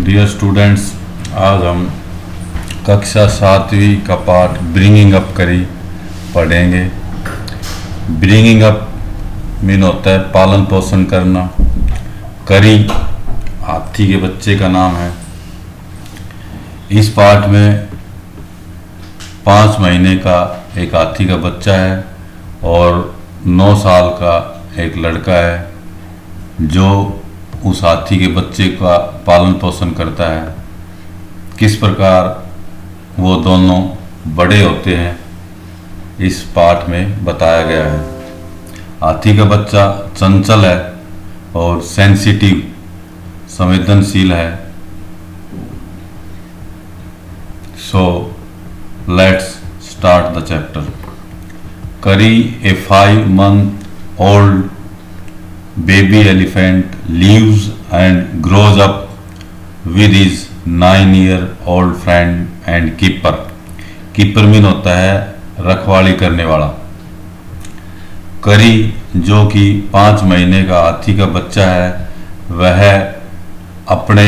Dear students, आज हम कक्षा 7वीं का पाठ ब्रिंगिंग अप करी पढ़ेंगे। ब्रिंगिंग अप मीन होता है पालन पोषण करना। करी हाथी के बच्चे का नाम है। इस पाठ में 5 महीने का एक हाथी का बच्चा है और 9 साल का एक लड़का है जो उस हाथी के बच्चे का पालन पोषण करता है। किस प्रकार वो दोनों बड़े होते हैं इस पाठ में बताया गया है। हाथी का बच्चा चंचल है और सेंसिटिव संवेदनशील है। So let's start the chapter. करी ए 5-month-old baby elephant lives and grows up with his 9-year-old friend and keeper। Keeper mean होता है रखवाली करने वाला। करी जो कि 5 महीने का हाथी का बच्चा है, वह अपने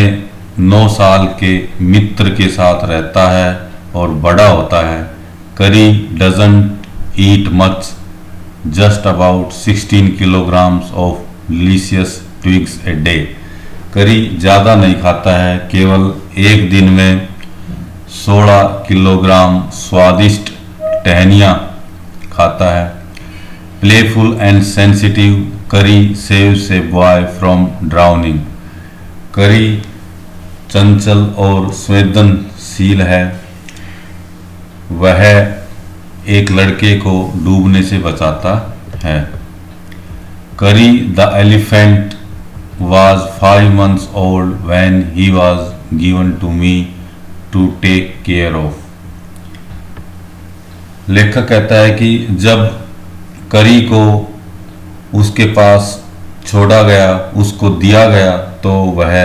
9 साल के मित्र के साथ रहता है और बड़ा होता है। करी doesn't eat much, just about 16 kilograms of delicious twigs a day. करी ज़्यादा नहीं खाता है, केवल एक दिन में 16 किलोग्राम स्वादिष्ट टहनियाँ खाता है। प्लेफुल एंड सेंसिटिव, करी saves a boy from drowning. करी चंचल और संवेदनशील है, वह एक लड़के को डूबने से बचाता है। करी the elephant was 5 months old when he was given to me to take care of। लेखक कहता है कि जब करी को उसके पास छोड़ा गया, उसको दिया गया, तो वह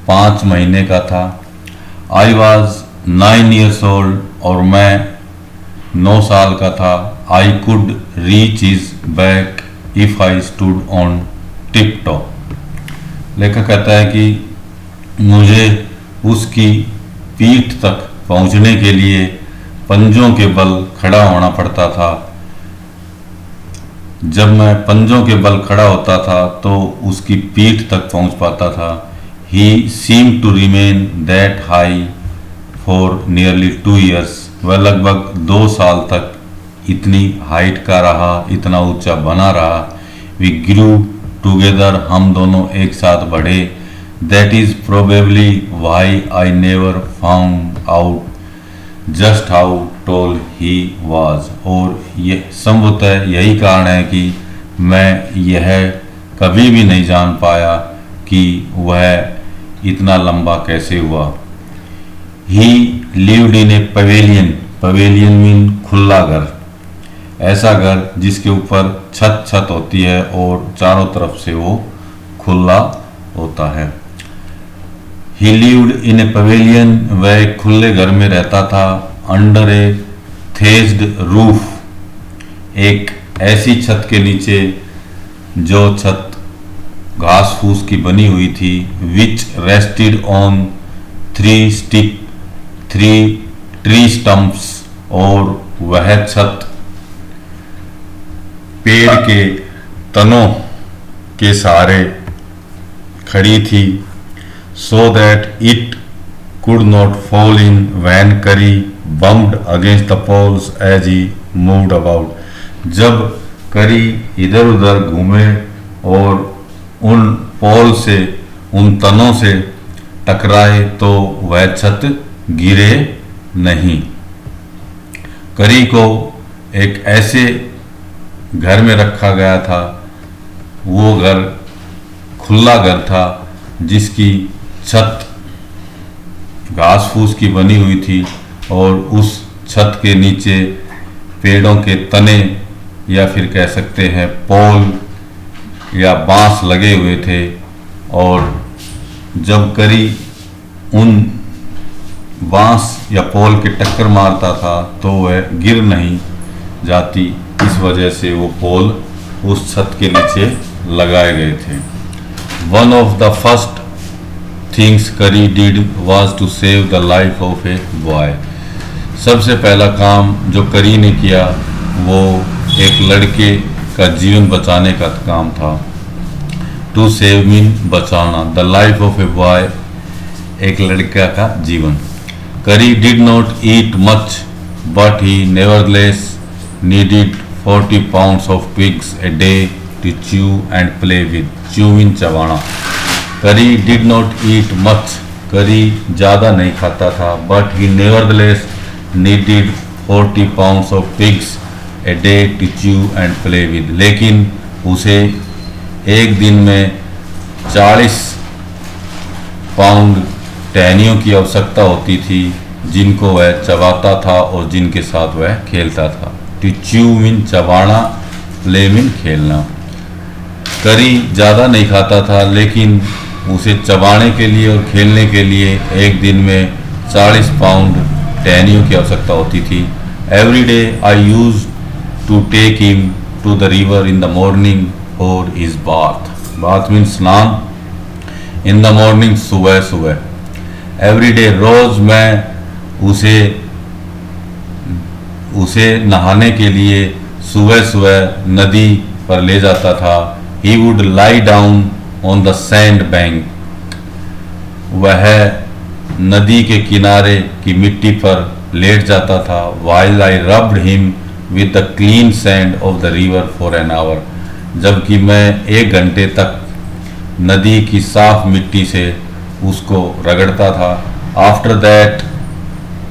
5 महीने का था। I was 9 years old और मैं 9 साल का था। I could reach his back if I stood on tiptoe। लेखक कहता है कि मुझे उसकी पीठ तक पहुंचने के लिए पंजों के बल खड़ा होना पड़ता था। जब मैं पंजों के बल खड़ा होता था तो उसकी पीठ तक पहुंच पाता था। He seemed to remain that high for nearly 2 years। वह लगभग 2 साल तक इतनी हाइट का रहा, इतना ऊंचा बना रहा। We grew टुगेदर, हम दोनों एक साथ बढ़े। That is probably why I never found out just how tall he was. और यह संभवतः यही कारण है कि मैं यह कभी भी नहीं जान पाया कि वह इतना लंबा कैसे हुआ। ही lived in A pavilion, pavilion mean खुला घर, ऐसा घर जिसके ऊपर छत होती है और चारों तरफ से वो खुला होता है। He lived in a pavilion, वह एक खुले घर में रहता था। अंडर ए थेज्ड रूफ, एक ऐसी छत के नीचे जो छत घास फूस की बनी हुई थी। विच रेस्टेड ऑन 3 ट्री स्टम्प्स, और वह छत पेड़ के तनों के सहारे खड़ी थी। So that it could not fall in when Curry bumped against the poles as he moved about. जब करी इधर उधर घूमे और उन पोल से, उन तनों से टकराए तो वह छत गिरे नहीं। करी को एक ऐसे घर में रखा गया था, वो घर खुला घर था जिसकी छत घास फूस की बनी हुई थी और उस छत के नीचे पेड़ों के तने या फिर कह सकते हैं पोल या बांस लगे हुए थे। और जब करी उन बांस या पोल के टक्कर मारता था तो वह गिर नहीं जाती। इस वजह से वो पोल उस छत के नीचे लगाए गए थे। One of the first things Curry did was to save the life of a boy. सबसे पहला काम जो करी ने किया वो एक लड़के का जीवन बचाने का काम था. टू सेव मीन बचाना, the life of a boy एक लड़का का जीवन. Kari did not eat much but he nevertheless needed 40 pounds of twigs a day to chew and play with. chew mean चबाना. करी डिड नॉट ईट मच, करी ज़्यादा नहीं खाता था, but he nevertheless needed 40 pounds of twigs a day to chew and play with. लेकिन उसे एक दिन में 40 पाउंड टहनियों की आवश्यकता होती थी जिनको वह चबाता था और जिनके साथ वह खेलता था. टू च्यू मीन चबाना, प्ले मीन खेलना. करी ज़्यादा नहीं खाता था लेकिन उसे चबाने के लिए और खेलने के लिए एक दिन में 40 पाउंड टहनियों की आवश्यकता होती थी. Every day I use to take him to the river in the morning for his bath. Bath mean स्नान. इन द मॉर्निंग सुबह सुबह. एवरी डे रोज़ मैं उसे नहाने के लिए सुबह सुबह नदी पर ले जाता था. He would lie down on the sand bank. वह नदी के किनारे की मिट्टी पर लेट जाता था. While I rubbed him with the clean sand of the river for an hour. जबकि मैं 1 घंटे तक नदी की साफ मिट्टी से उसको रगड़ता था. After that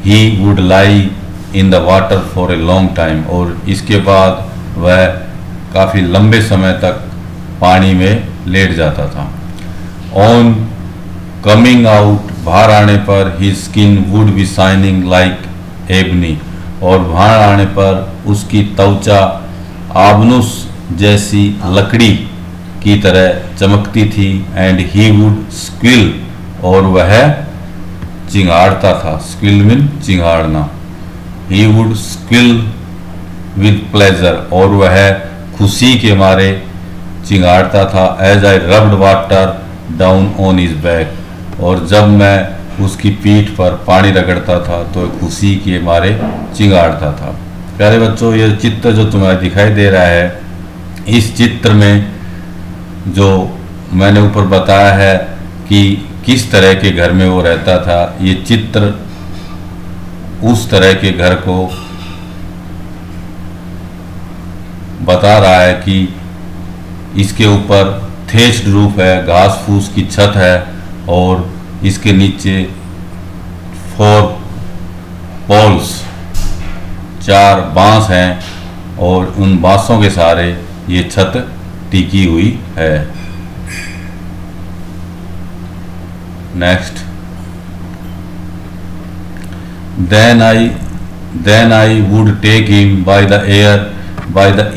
he would lie in the water for a long time. और इसके बाद वह काफ़ी लंबे समय तक पानी में लेट जाता था. ऑन कमिंग आउट, बाहर आने पर he skin would be shining like ebony. और बाहर आने पर उसकी त्वचा आबनुस जैसी लकड़ी की तरह चमकती थी. एंड ही वुड स्क्विल, और वह चिंगाड़ता था. स्क्विल मीन चिंगाड़ना. He would squeal with pleasure, और वह खुशी के मारे चिंगाड़ता था. As I rubbed water down on his back. और जब मैं उसकी पीठ पर पानी रगड़ता था तो खुशी के मारे चिंगाड़ता था. प्यारे बच्चों, ये चित्र जो तुम्हें दिखाई दे रहा है, इस चित्र में जो मैंने ऊपर बताया है कि किस तरह के घर में वो रहता था, ये चित्र उस तरह के घर को बता रहा है कि इसके ऊपर थेच्ड रूफ है, घास फूस की छत है और इसके नीचे 4 पोल्स, 4 बांस हैं और उन बांसों के सहारे ये छत टिकी हुई है. Next. Then I would take him by the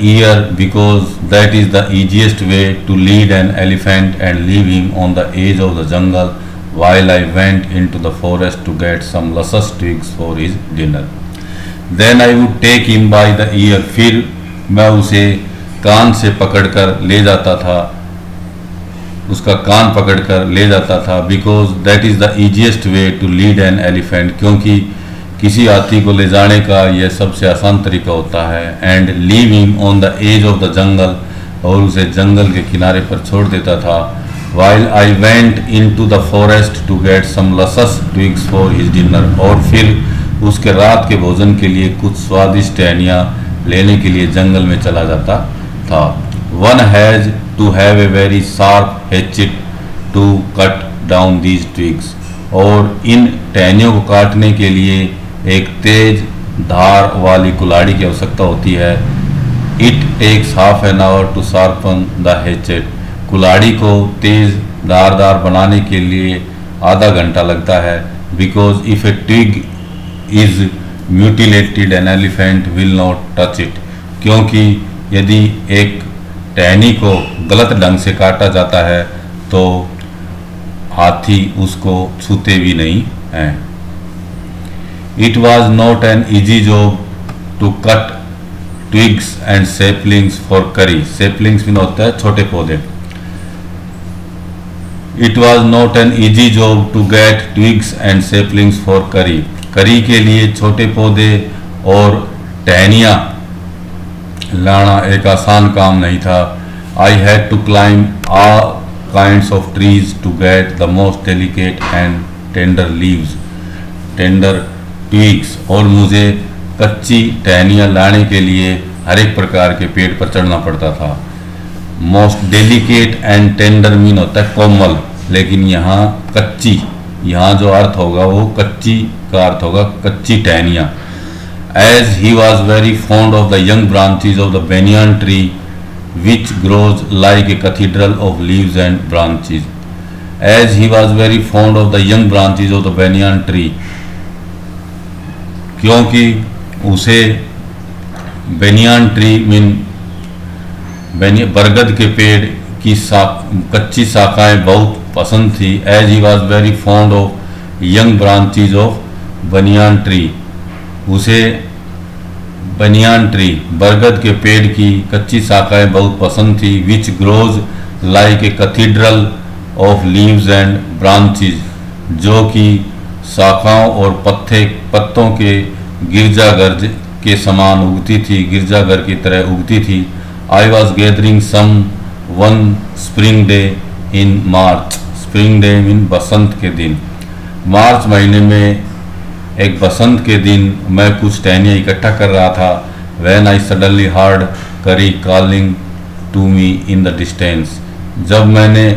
ear because that is the easiest way to lead an elephant and leave him on the edge of the jungle while I went into the forest to get some luscious twigs for his dinner. Then I would take him by the ear. फिर मैं उसे कान से पकड़कर ले जाता था, उसका कान पकड़कर ले जाता था. Because that is the easiest way to lead an elephant, क्योंकि किसी हाथी को ले जाने का यह सबसे आसान तरीका होता है. And leave him on the edge of the jungle, और उसे जंगल के किनारे पर छोड़ देता था. While I went in to the forest to get some luscious twigs for his dinner. और फिर उसके रात के भोजन के लिए कुछ स्वादिष्ट टहनियाँ लेने के लिए जंगल में चला जाता था. One has to have a very sharp hatchet to cut down these twigs. और इन टहनियों को काटने के लिए एक तेज धार वाली कुल्हाड़ी की आवश्यकता होती है. It takes half an hour to sharpen the hatchet. कुल्हाड़ी को तेज धारदार बनाने के लिए आधा घंटा लगता है. Because if a twig is mutilated an elephant will not touch it. क्योंकि यदि एक टहनी को गलत ढंग से काटा जाता है तो हाथी उसको छूते भी नहीं हैं. It was not an easy job to cut twigs and saplings for Kari. Saplings भी होता है छोटे पौधे. It was not an easy job to get twigs and saplings for Kari. Kari के लिए छोटे पौधे और टहनियाँ लाना एक आसान काम नहीं था। I had to climb all kinds of trees to get the most delicate and tender leaves, tender twigs, और मुझे कच्ची टहनियाँ लाने के लिए हर एक प्रकार के पेड़ पर चढ़ना पड़ता था। Most delicate and tender mean होता है कोमल, लेकिन यहाँ कच्ची, यहाँ जो अर्थ होगा वो कच्ची का अर्थ होगा कच्ची टहनियाँ। As he was very fond of the young branches of the banyan tree which grows like a cathedral of leaves and branches. As he was very fond of the young branches of the banyan tree, क्योंकि उसे banyan tree mean बरगद के पेड़ की कच्ची शाखाएं बहुत पसंद थी। As he was very fond of young branches of banyan tree, उसे बनियान ट्री बरगद के पेड़ की कच्ची शाखाएं बहुत पसंद थी। विच grows like a cathedral of leaves and branches, जो कि शाखाओं और पत्तों के गिरजाघर के समान उगती थी, गिरजाघर की तरह उगती थी। I was gathering some one spring day in March, spring day mean बसंत के दिन। मार्च महीने में एक बसंत के दिन मैं कुछ टहनियाँ इकट्ठा कर रहा था। When I suddenly heard Kari calling to me in the distance, जब मैंने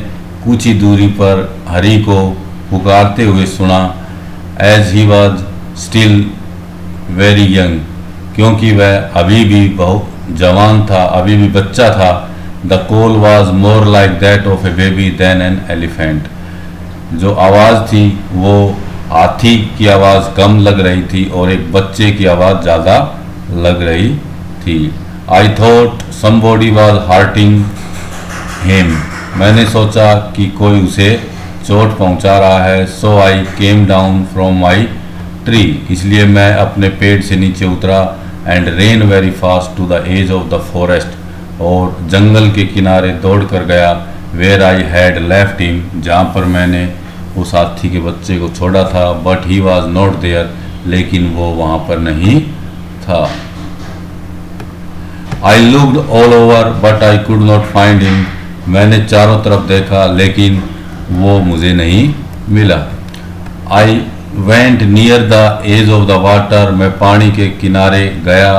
कुछ ही दूरी पर हरी को पुकारते हुए सुना। As he was still very young, क्योंकि वह अभी भी बहुत जवान था, अभी भी बच्चा था। The call was more like that of a baby than an elephant, जो आवाज़ थी वो हाथी की आवाज़ कम लग रही थी और एक बच्चे की आवाज़ ज़्यादा लग रही थी। I thought somebody was hurting him, मैंने सोचा कि कोई उसे चोट पहुंचा रहा है। So I came down from my tree, इसलिए मैं अपने पेड़ से नीचे उतरा। And ran very fast to the edge of the forest, और जंगल के किनारे दौड़ कर गया। Where I had left him, जहाँ पर मैंने उस हाथी के बच्चे को छोड़ा था। But he was not there, लेकिन वो वहाँ पर नहीं था। I looked all over but I could not find him, मैंने चारों तरफ देखा लेकिन वो मुझे नहीं मिला। I went near the edge of the water, मैं पानी के किनारे गया।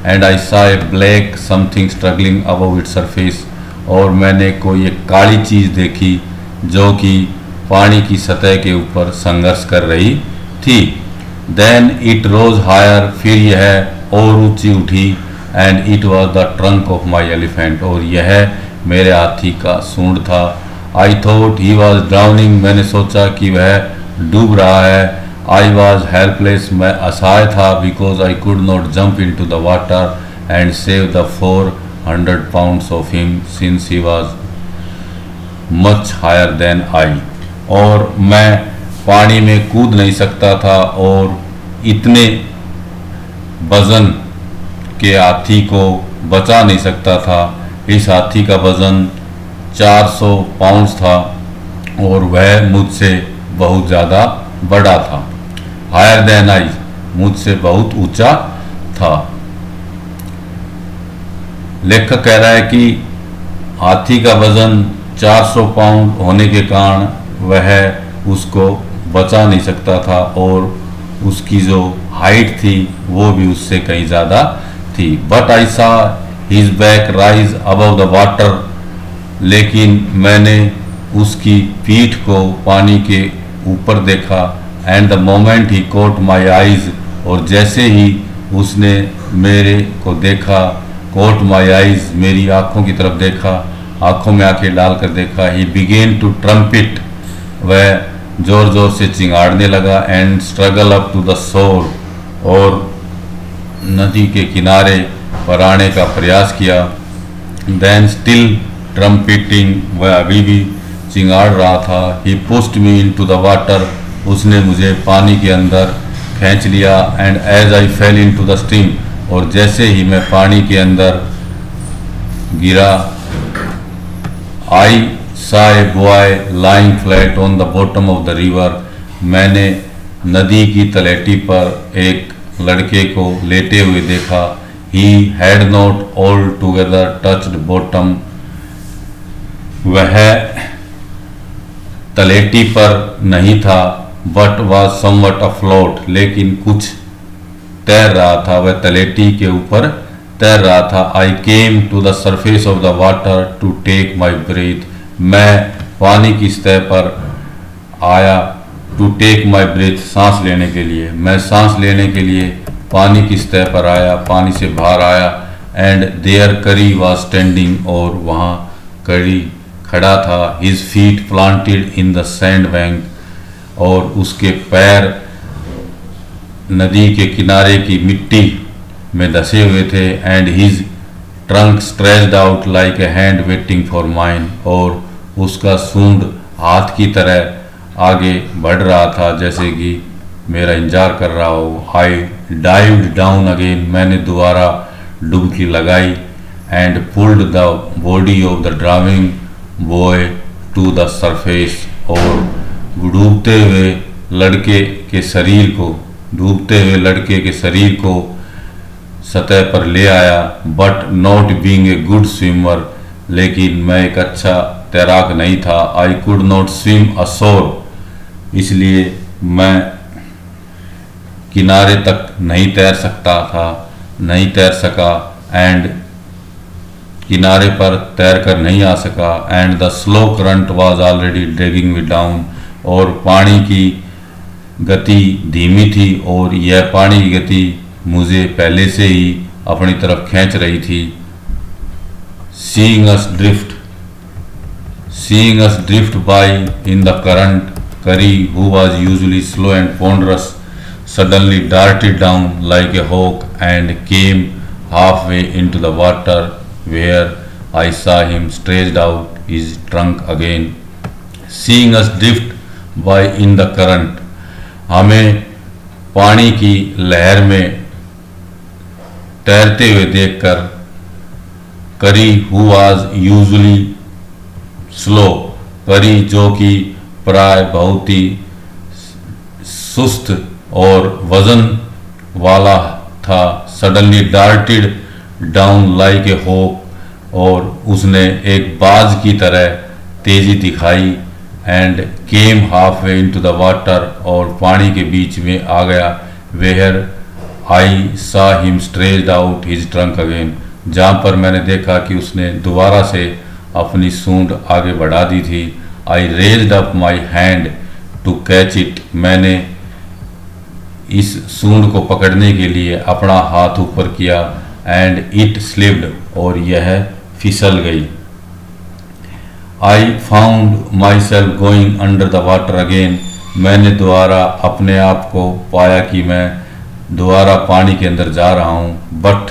And I saw a black something struggling above its surface, और मैंने कोई एक काली चीज़ देखी जो कि पानी की सतह के ऊपर संघर्ष कर रही थी। देन इट रोज हायर, फिर यह और ऊंची उठी। And it was the trunk of my elephant, और यह मेरे हाथी का सूंड था। I thought he was drowning, मैंने सोचा कि वह डूब रहा है। आई वॉज हेल्पलेस, मैं असहाय था। Because I could not jump in to the water and save the 400 pounds of him since he was much higher than I, और मैं पानी में कूद नहीं सकता था और इतने वजन के हाथी को बचा नहीं सकता था। इस हाथी का वजन 400 पाउंड था और वह मुझसे बहुत ज़्यादा बड़ा था। हायर देन आई, मुझसे बहुत ऊंचा था। लेखक कह रहा है कि हाथी का वजन 400 पाउंड होने के कारण वह उसको बचा नहीं सकता था, और उसकी जो हाइट थी वो भी उससे कहीं ज़्यादा थी। But I saw his back rise above the water, लेकिन मैंने उसकी पीठ को पानी के ऊपर देखा। And the moment he caught my eyes, और जैसे ही उसने मेरे को देखा, कोट माई आइज, मेरी आँखों की तरफ देखा, आँखों में आंखें डालकर देखा। ही बिगेन टू ट्रम्पिट, वह जोर जोर से चिंगाड़ने लगा। And struggle up to the shore, और नदी के किनारे पर आने का प्रयास किया। देन स्टिल ट्रम्पिटिंग, वह अभी भी चिंगाड़ रहा था। He pushed me in to the water, उसने मुझे पानी के अंदर खींच लिया। And as I fell in to the stream, और जैसे ही मैं पानी के अंदर गिरा, आई saw a boy lying flat on the bottom of the river. मैंने नदी की तलहटी पर एक लड़के को लेटे हुए देखा. He had not altogether touched bottom. वह तलहटी पर नहीं था, but was somewhat afloat. लेकिन कुछ तैर रहा था, वह तलहटी के ऊपर तैर रहा था. I came to the surface of the water to take my breath. मैं पानी की सतह पर आया. To take my breath, सांस लेने के लिए. मैं सांस लेने के लिए पानी की सतह पर आया, पानी से बाहर आया. And there Curry was standing, और वहाँ करी खड़ा था. His feet planted in the sandbank, और उसके पैर नदी के किनारे की मिट्टी में धसे हुए थे. And his trunk stretched out like a hand waiting for mine, और उसका सूंड हाथ की तरह आगे बढ़ रहा था जैसे कि मेरा इंतजार कर रहा हो. I dived down again. मैंने दोबारा डुबकी लगाई. And pulled the body of the drowning boy to the surface, और डूबते हुए लड़के के शरीर को सतह पर ले आया. But not being a good swimmer, लेकिन मैं एक अच्छा तैराक नहीं था. आई कुड नॉट स्विम अशोर, इसलिए मैं किनारे तक नहीं तैर सका. एंड किनारे पर तैर कर नहीं आ सका. And the slow current was already dragging me down, और पानी की गति धीमी थी, और यह पानी की गति मुझे पहले से ही अपनी तरफ खींच रही थी. Seeing us drift by in the current, Curry, who was usually slow and ponderous, suddenly darted down like a hawk and came halfway into the water, where I saw him stretched out his trunk again. Seeing us drift by in the current, हमें पानी की लहर में तैरते हुए देखकर करी, who was usually slow, करी जो कि प्राय बहुत ही सुस्त और वजन वाला था. Suddenly darted down like a hawk, और उसने एक बाज की तरह तेजी दिखाई. And came half way into the water, और पानी के बीच में आ गया. Where I saw him stretched out his trunk again, जहाँ पर मैंने देखा कि उसने दोबारा से अपनी सूंड आगे बढ़ा दी थी. I raised up my hand to catch it, मैंने इस सूंड को पकड़ने के लिए अपना हाथ ऊपर किया. एंड इट स्लिप्ड, और यह फिसल गई. I found my self going under the water again, मैंने दोबारा अपने आप को पाया कि मैं दोबारा पानी के अंदर जा रहा हूँ. But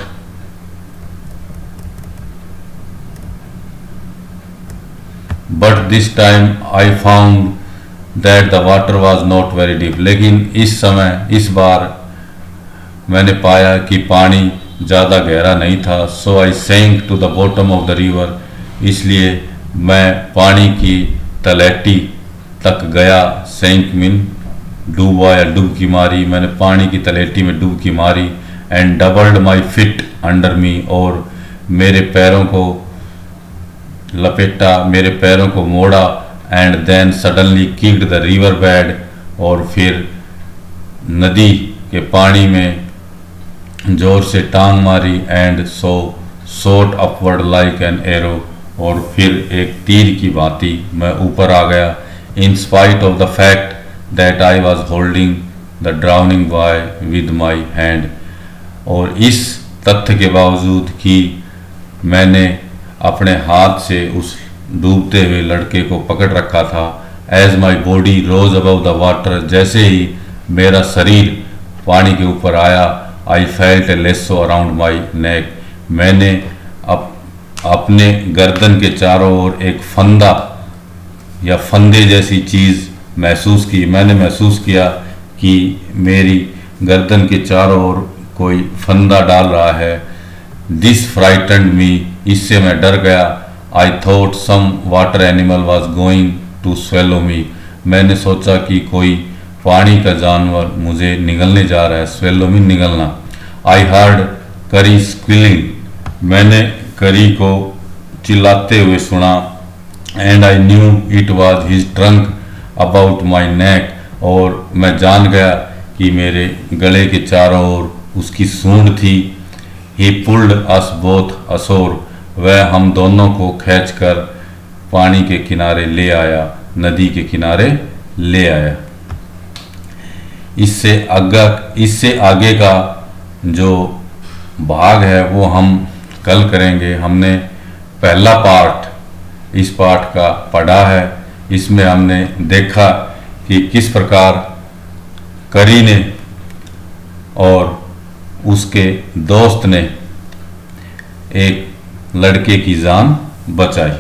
this time I found that the water was not very deep, लेकिन इस बार मैंने पाया कि पानी ज़्यादा गहरा नहीं था. So I sank to the bottom of the river, इसलिए मैं पानी की तलहटी तक गया. सैंक मीन डूबा या डुबकी मारी. मैंने पानी की तलहटी में डुबकी मारी. And doubled my feet under me, और मेरे पैरों को लपेटा, मेरे पैरों को मोड़ा. And then suddenly kicked the river bed, और फिर नदी के पानी में जोर से टांग मारी. And so shot upward like an arrow, और फिर एक तीर की भांति मैं ऊपर आ गया. In spite of the fact that I was holding the drowning boy with my hand, और इस तथ्य के बावजूद कि मैंने अपने हाथ से उस डूबते हुए लड़के को पकड़ रखा था. As my body rose above the water, जैसे ही मेरा शरीर पानी के ऊपर आया, I felt a lasso around my neck, मैंने अपने गर्दन के चारों ओर एक फंदा या फंदे जैसी चीज़ महसूस की. मैंने महसूस किया कि मेरी गर्दन के चारों ओर कोई फंदा डाल रहा है. दिस फ्राइटन्ड मी, इससे मैं डर गया. I thought some water animal was going to swallow me. मैंने सोचा कि कोई पानी का जानवर मुझे निगलने जा रहा है। Swallow me निगलना। आई हर्ड करी स्क्विलिंग। मैंने करी को चिल्लाते हुए सुना। And I knew it was his trunk about my neck. और मैं जान गया कि मेरे गले के चारों ओर उसकी सूंड थी। ही पुल्ड अस बोथ अशोर। वह हम दोनों को खींचकर पानी के किनारे ले आया, नदी के किनारे ले आया। इससे आगे का जो भाग है वो हम कल करेंगे। हमने पहला पार्ट इस पाठ का पढ़ा है। इसमें हमने देखा कि किस प्रकार करी ने और उसके दोस्त ने एक लड़के की जान बचाई।